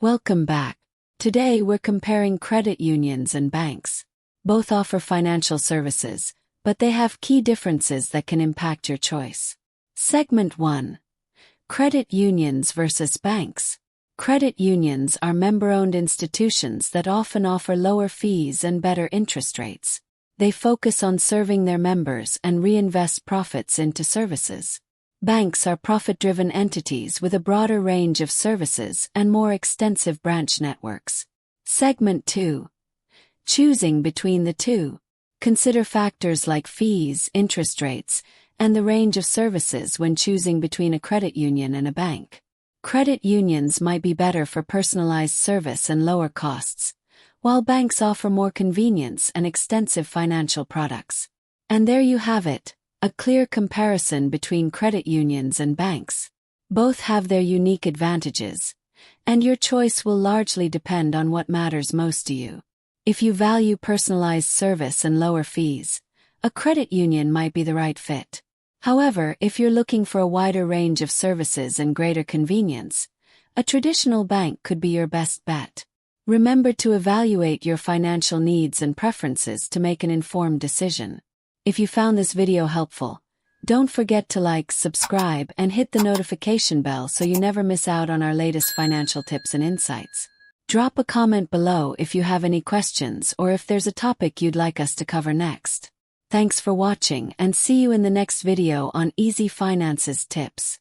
Welcome back. Today we're comparing credit unions and banks. Both offer financial services, but they have key differences that can impact your choice. Segment 1. Credit unions versus banks. Credit unions are member-owned institutions that often offer lower fees and better interest rates. They focus on serving their members and reinvest profits into services. Banks are profit-driven entities with a broader range of services and more extensive branch networks. Segment 2. Choosing between the two. Consider factors like fees, interest rates, and the range of services when choosing between a credit union and a bank. Credit unions might be better for personalized service and lower costs, while banks offer more convenience and extensive financial products. And there you have it, a clear comparison between credit unions and banks. Both have their unique advantages, and your choice will largely depend on what matters most to you. If you value personalized service and lower fees, a credit union might be the right fit. However, if you're looking for a wider range of services and greater convenience, a traditional bank could be your best bet. Remember to evaluate your financial needs and preferences to make an informed decision. If you found this video helpful, don't forget to like, subscribe, and hit the notification bell so you never miss out on our latest financial tips and insights. Drop a comment below if you have any questions or if there's a topic you'd like us to cover next. Thanks for watching and see you in the next video on Easy Finances Tips.